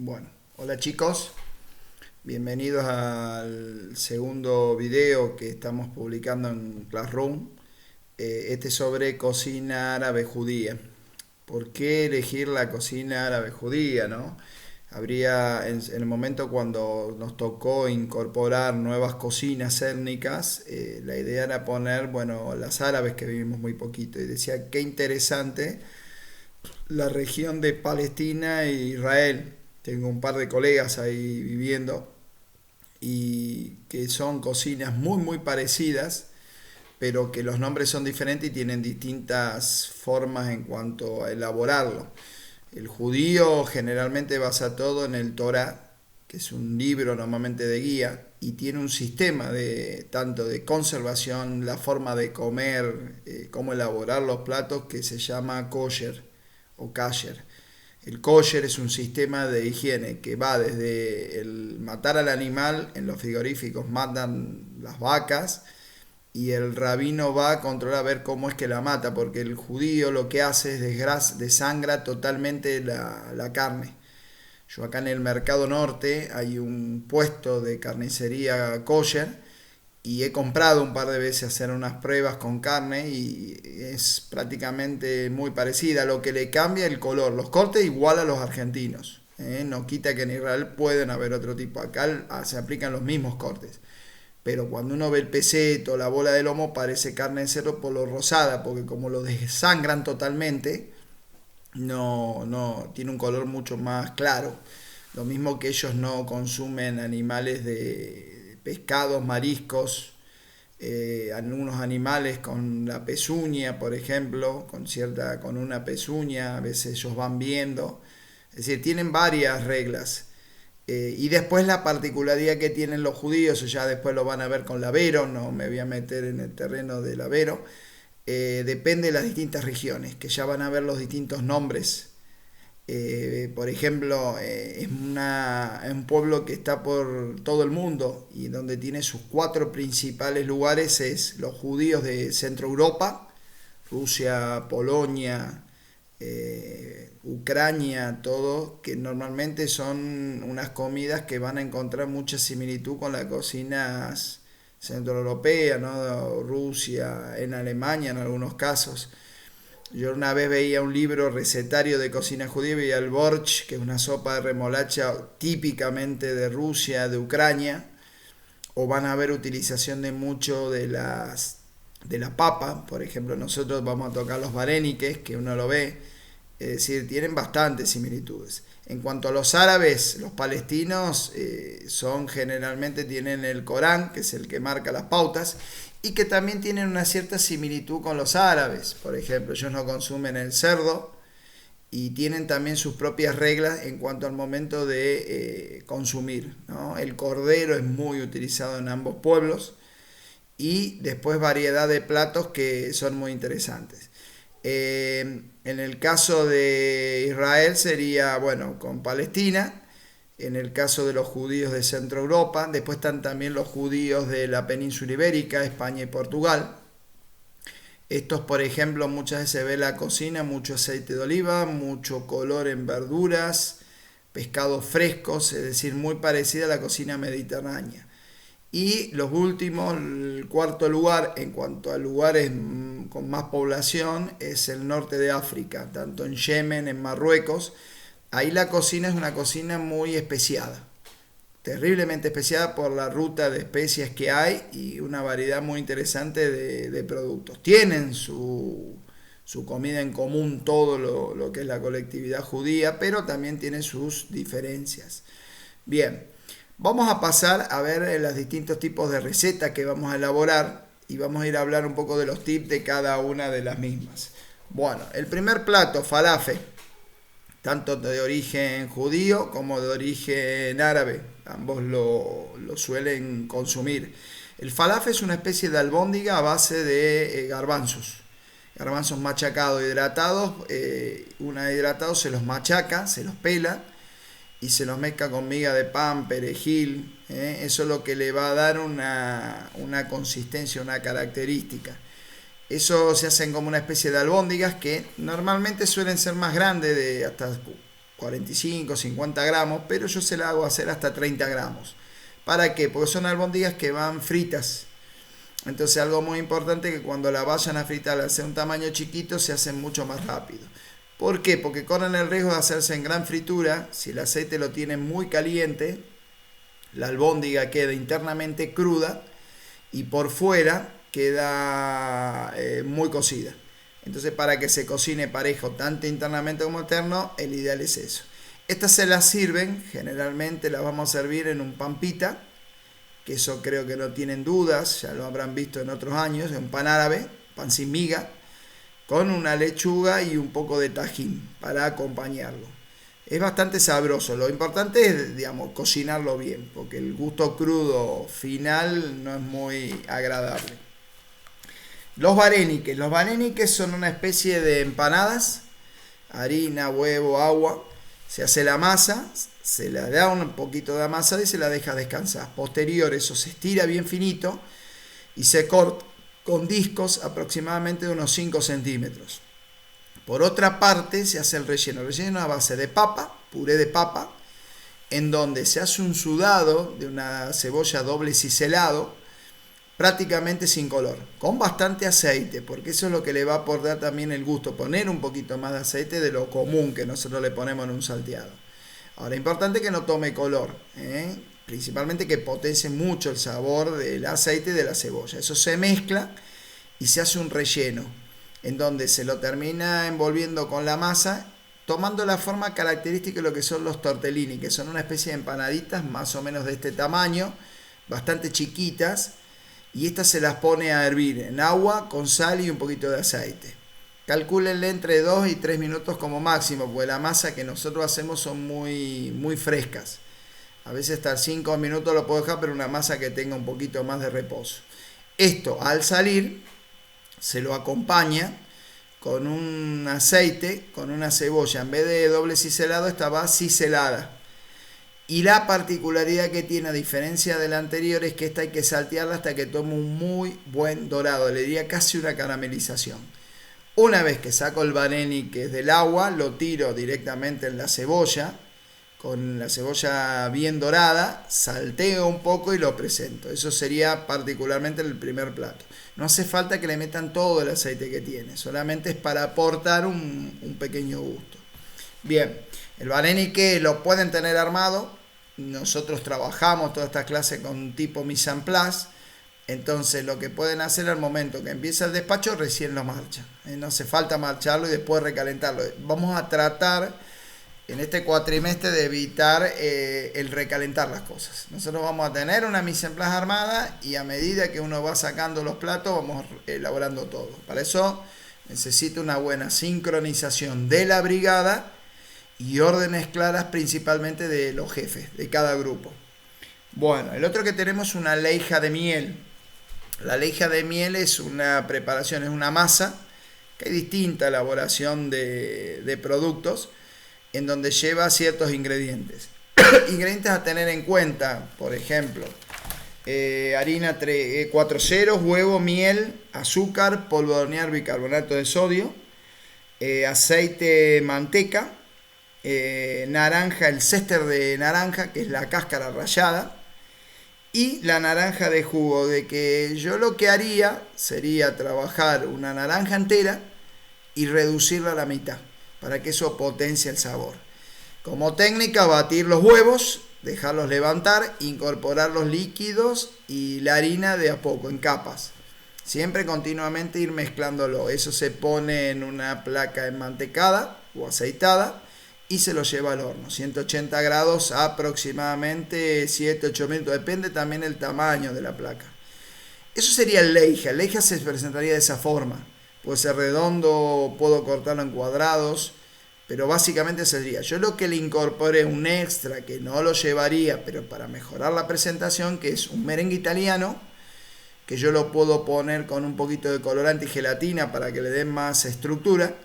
Bueno, hola chicos, bienvenidos al segundo video que estamos publicando en Classroom. Este es sobre cocina árabe judía. ¿Por qué elegir la cocina árabe judía, no? Habría, en el momento cuando nos tocó incorporar nuevas cocinas étnicas, la idea era poner, bueno, las árabes que vivimos muy poquito. Y decía, qué interesante la región de Palestina e Israel. Tengo un par de colegas ahí viviendo y que son cocinas muy parecidas, pero que los nombres son diferentes y tienen distintas formas en cuanto a elaborarlo. El judío generalmente basa todo en el Torah, que es un libro normalmente de guía, y tiene un sistema de tanto de conservación, la forma de comer, cómo elaborar los platos, que se llama kosher o kasher. El kosher es un sistema de higiene que va desde el matar al animal, en los frigoríficos matan las vacas y el rabino va a controlar a ver cómo es que la mata, porque el judío lo que hace es desangra totalmente la carne. Yo acá en el Mercado Norte hay un puesto de carnicería kosher y he comprado un par de veces hacer unas pruebas con carne y es prácticamente muy parecida. Lo que le cambia el color, los cortes igual a los argentinos. No quita que en Israel pueden haber otro tipo. Acá se aplican los mismos cortes. Pero cuando uno ve el peseto, la bola de lomo, parece carne de cerdo por lo rosada, porque como lo desangran totalmente, no tiene un color mucho más claro. Lo mismo que ellos no consumen animales de pescados, mariscos, algunos animales con la pezuña, por ejemplo, con una pezuña, a veces ellos van viendo. Es decir, tienen varias reglas. Y después la particularidad que tienen los judíos, ya después lo van a ver con Lavero, no me voy a meter en el terreno de Lavero, depende de las distintas regiones, que ya van a ver los distintos nombres. Por ejemplo, es un pueblo que está por todo el mundo y donde tiene sus cuatro principales lugares es los judíos de Centro Europa, Rusia, Polonia, Ucrania, todo, que normalmente son unas comidas que van a encontrar mucha similitud con las cocinas centroeuropeas, ¿no? Rusia, en Alemania en algunos casos. Yo una vez veía un libro recetario de cocina judía y veía el borsch, que es una sopa de remolacha típicamente de Rusia, de Ucrania, o van a haber utilización de mucho de la papa. Por ejemplo, nosotros vamos a tocar los vareniques, que uno lo ve, es decir, tienen bastantes similitudes. En cuanto a los árabes, los palestinos son generalmente tienen el Corán, que es el que marca las pautas, y que también tienen una cierta similitud con los árabes. Por ejemplo, ellos no consumen el cerdo y tienen también sus propias reglas en cuanto al momento de consumir, ¿no? El cordero es muy utilizado en ambos pueblos y después variedad de platos que son muy interesantes. En el caso de Israel sería, bueno, con Palestina. En el caso de los judíos de Centro Europa, después están también los judíos de la península ibérica, España y Portugal. Estos, por ejemplo, muchas veces se ve la cocina, mucho aceite de oliva, mucho color en verduras, pescados frescos, es decir, muy parecida a la cocina mediterránea. Y los últimos, el cuarto lugar en cuanto a lugares con más población es el norte de África, tanto en Yemen, en Marruecos. Ahí la cocina es una cocina muy especiada, terriblemente especiada por la ruta de especias que hay y una variedad muy interesante de productos. Tienen su comida en común todo lo que es la colectividad judía, pero también tiene sus diferencias. Bien, vamos a pasar a ver los distintos tipos de recetas que vamos a elaborar y vamos a ir a hablar un poco de los tips de cada una de las mismas. Bueno, el primer plato, falafel, tanto de origen judío como de origen árabe, ambos lo suelen consumir. El falafel es una especie de albóndiga a base de garbanzos machacados, hidratados, una hidratados se los machaca, se los pela y se los mezcla con miga de pan, perejil. Eso es lo que le va a dar una consistencia, una característica. Eso se hacen como una especie de albóndigas que normalmente suelen ser más grandes, de hasta 45, 50 gramos, pero yo se la hago hacer hasta 30 gramos. ¿Para qué? Porque son albóndigas que van fritas. Entonces algo muy importante que cuando la vayan a fritar al ser un tamaño chiquito se hacen mucho más rápido. ¿Por qué? Porque corren el riesgo de hacerse en gran fritura. Si el aceite lo tienen muy caliente, la albóndiga queda internamente cruda y por fuera queda muy cocida. Entonces para que se cocine parejo tanto internamente como externo, el ideal es eso. Estas se las sirven, generalmente las vamos a servir en un pan pita, que eso creo que no tienen dudas, ya lo habrán visto en otros años, un pan árabe, pan sin miga, con una lechuga y un poco de tajín para acompañarlo. Es bastante sabroso, lo importante es, digamos, cocinarlo bien, porque el gusto crudo final no es muy agradable. Los varéniques son una especie de empanadas, harina, huevo, agua, se hace la masa, se le da un poquito de amasada y se la deja descansar. Posterior eso se estira bien finito y se corta con discos aproximadamente de unos 5 centímetros. Por otra parte se hace el relleno a base de papa, puré de papa, en donde se hace un sudado de una cebolla doble ciselado, prácticamente sin color, con bastante aceite, porque eso es lo que le va a aportar también el gusto, poner un poquito más de aceite de lo común que nosotros le ponemos en un salteado. Ahora, importante que no tome color, principalmente que potencie mucho el sabor del aceite y de la cebolla. Eso se mezcla y se hace un relleno, en donde se lo termina envolviendo con la masa, tomando la forma característica de lo que son los tortellini, que son una especie de empanaditas más o menos de este tamaño, bastante chiquitas, y estas se las pone a hervir en agua con sal y un poquito de aceite. Calcúlenle entre 2 y 3 minutos como máximo, porque la masa que nosotros hacemos son muy frescas. A veces hasta 5 minutos lo puedo dejar, pero una masa que tenga un poquito más de reposo. Esto al salir se lo acompaña con un aceite, con una cebolla. En vez de doble ciselado, esta va ciselada. Y la particularidad que tiene, a diferencia de la anterior, es que esta hay que saltearla hasta que tome un muy buen dorado. Le diría casi una caramelización. Una vez que saco el varénique del agua, lo tiro directamente en la cebolla. Con la cebolla bien dorada, salteo un poco y lo presento. Eso sería particularmente el primer plato. No hace falta que le metan todo el aceite que tiene. Solamente es para aportar un pequeño gusto. Bien, el varénique lo pueden tener armado. Nosotros trabajamos toda esta clase con tipo mise en place. Entonces lo que pueden hacer al momento que empieza el despacho, recién lo marchan. No hace falta marcharlo y después recalentarlo. Vamos a tratar en este cuatrimestre de evitar el recalentar las cosas. Nosotros vamos a tener una mise en place armada y a medida que uno va sacando los platos vamos elaborando todo. Para eso necesita una buena sincronización de la brigada y órdenes claras principalmente de los jefes de cada grupo. Bueno, el otro que tenemos es una leija de miel. La leija de miel es una preparación, es una masa que hay distinta elaboración de productos en donde lleva ciertos ingredientes. Ingredientes a tener en cuenta, por ejemplo, harina 4 ceros, huevo, miel, azúcar, polvo de hornear, bicarbonato de sodio, aceite, manteca, naranja, el céster de naranja, que es la cáscara rallada, y la naranja de jugo. De que yo lo que haría sería trabajar una naranja entera y reducirla a la mitad, para que eso potencie el sabor. Como técnica, batir los huevos, dejarlos levantar, incorporar los líquidos y la harina de a poco, en capas. Siempre continuamente ir mezclándolo. Eso se pone en una placa enmantecada o aceitada y se lo lleva al horno. 180 grados aproximadamente 7-8 minutos. Depende también el tamaño de la placa. Eso sería el leija. El leija se presentaría de esa forma. Puede ser redondo, puedo cortarlo en cuadrados, pero básicamente sería. Yo lo que le incorporé un extra que no lo llevaría, pero para mejorar la presentación, que es un merengue italiano, que yo lo puedo poner con un poquito de colorante y gelatina para que le den más estructura,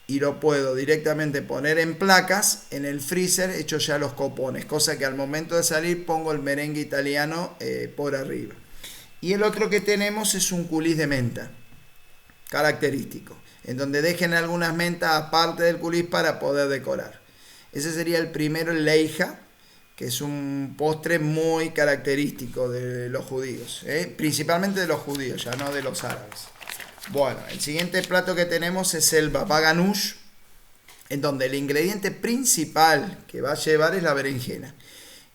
y lo puedo directamente poner en placas en el freezer, hecho ya los copones, cosa que al momento de salir pongo el merengue italiano por arriba. Y el otro que tenemos es un coulis de menta, característico, en donde dejen algunas mentas aparte del coulis para poder decorar. Ese sería el primero, el leija, que es un postre muy característico de los judíos, principalmente de los judíos, ya no de los árabes. Bueno, el siguiente plato que tenemos es el baba ganoush, en donde el ingrediente principal que va a llevar es la berenjena.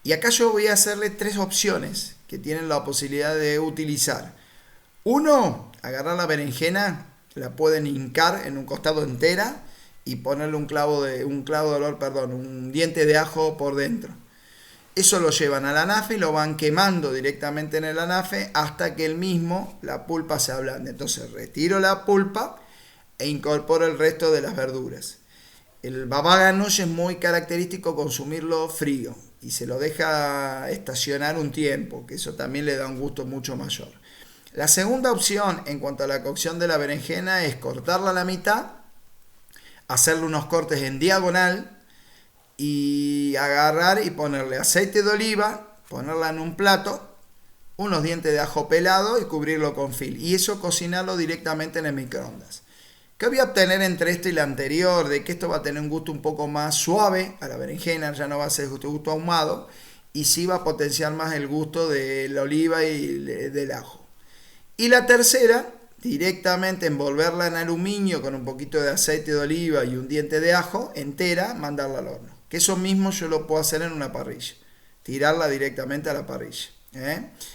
Y acá yo voy a hacerle 3 opciones que tienen la posibilidad de utilizar. Uno, agarrar la berenjena, la pueden hincar en un costado entera y ponerle un diente de ajo por dentro. Eso lo llevan al anafe y lo van quemando directamente en el anafe hasta que la pulpa se ablande. Entonces retiro la pulpa e incorporo el resto de las verduras. El baba ganoush es muy característico consumirlo frío y se lo deja estacionar un tiempo, que eso también le da un gusto mucho mayor. La segunda opción en cuanto a la cocción de la berenjena es cortarla a la mitad, hacerle unos cortes en diagonal y agarrar y ponerle aceite de oliva, ponerla en un plato, unos dientes de ajo pelado y cubrirlo con fil. Y eso cocinarlo directamente en el microondas. ¿Qué voy a obtener entre esto y la anterior? De que esto va a tener un gusto un poco más suave a la berenjena, ya no va a ser gusto ahumado, y sí va a potenciar más el gusto de la oliva y del ajo. Y la tercera, directamente envolverla en aluminio con un poquito de aceite de oliva y un diente de ajo entera, mandarla al horno. Que eso mismo yo lo puedo hacer en una parrilla, tirarla directamente a la parrilla.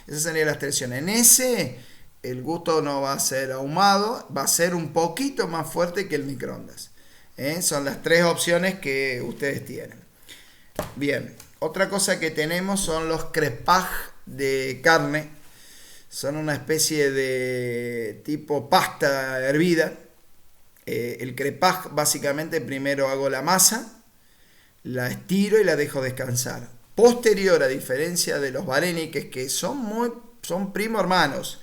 Esa sería la extensión. En ese, el gusto no va a ser ahumado, va a ser un poquito más fuerte que el microondas. Son las 3 opciones que ustedes tienen. Bien, otra cosa que tenemos son los crepaj de carne. Son una especie de tipo pasta hervida. El crepaj, básicamente, primero hago la masa, la estiro y la dejo descansar. Posterior, a diferencia de los vareniques, que son primo hermanos,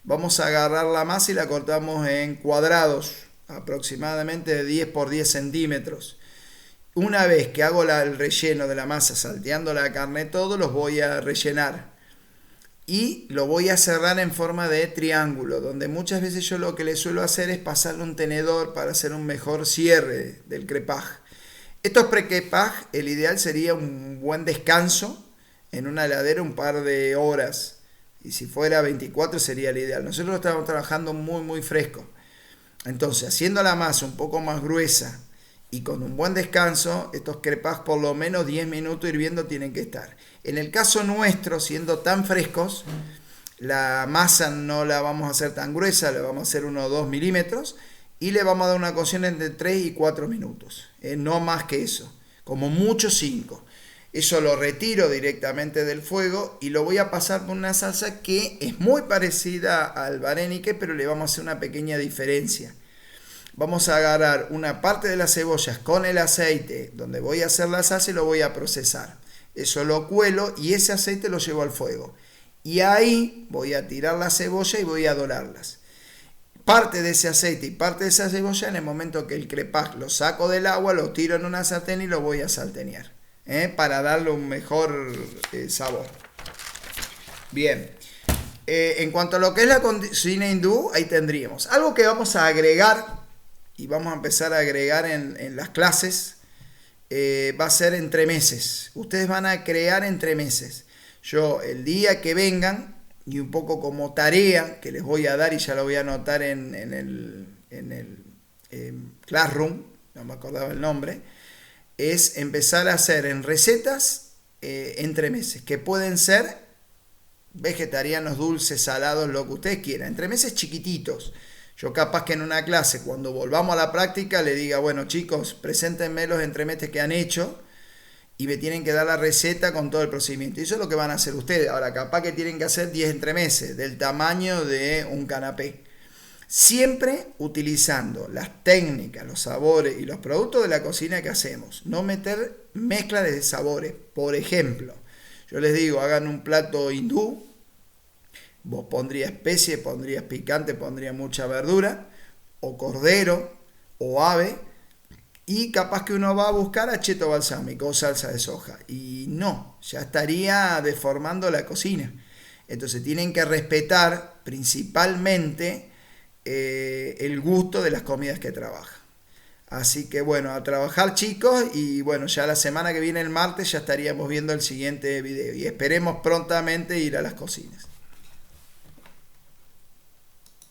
vamos a agarrar la masa y la cortamos en cuadrados, aproximadamente de 10 por 10 centímetros. Una vez que hago el relleno de la masa, salteando la carne, todo los voy a rellenar. Y lo voy a cerrar en forma de triángulo, donde muchas veces yo lo que le suelo hacer es pasarle un tenedor para hacer un mejor cierre del crepaj. Estos pre-crepaj, el ideal sería un buen descanso en una heladera un par de horas. Y si fuera 24 sería el ideal. Nosotros estamos trabajando muy fresco. Entonces, haciendo la masa un poco más gruesa y con un buen descanso, estos crepaj por lo menos 10 minutos hirviendo tienen que estar. En el caso nuestro, siendo tan frescos, la masa no la vamos a hacer tan gruesa, la vamos a hacer unos 2 milímetros y le vamos a dar una cocción entre 3 y 4 minutos. No más que eso, como mucho 5. Eso lo retiro directamente del fuego y lo voy a pasar por una salsa que es muy parecida al varenique, pero le vamos a hacer una pequeña diferencia. Vamos a agarrar una parte de las cebollas con el aceite donde voy a hacer la salsa y lo voy a procesar. Eso lo cuelo y ese aceite lo llevo al fuego. Y ahí voy a tirar la cebolla y voy a dorarlas. Parte de ese aceite y parte de esa cebolla, en el momento que el crepaj lo saco del agua, lo tiro en una sartén y lo voy a salteñar, para darle un mejor sabor. Bien. En cuanto a lo que es la cocina hindú, ahí tendríamos algo que vamos a agregar y vamos a empezar a agregar en las clases. Va a ser entremeses. Ustedes van a crear entremeses. Yo, el día que vengan, y un poco como tarea que les voy a dar, y ya lo voy a anotar en el Classroom, no me acordaba el nombre, es empezar a hacer en recetas entremeses, que pueden ser vegetarianos, dulces, salados, lo que ustedes quieran, entremeses chiquititos. Yo capaz que en una clase, cuando volvamos a la práctica, le diga, bueno chicos, preséntenme los entremeses que han hecho y me tienen que dar la receta con todo el procedimiento. Y eso es lo que van a hacer ustedes. Ahora, capaz que tienen que hacer 10 entremeses del tamaño de un canapé. Siempre utilizando las técnicas, los sabores y los productos de la cocina que hacemos. No meter mezcla de sabores. Por ejemplo, yo les digo, hagan un plato hindú. Vos pondrías especie, pondrías picante, pondrías mucha verdura, o cordero, o ave, y capaz que uno va a buscar acheto balsámico o salsa de soja. Y no, ya estaría deformando la cocina. Entonces tienen que respetar principalmente el gusto de las comidas que trabajan. Así que bueno, a trabajar chicos y bueno, ya la semana que viene el martes ya estaríamos viendo el siguiente video y esperemos prontamente ir a las cocinas.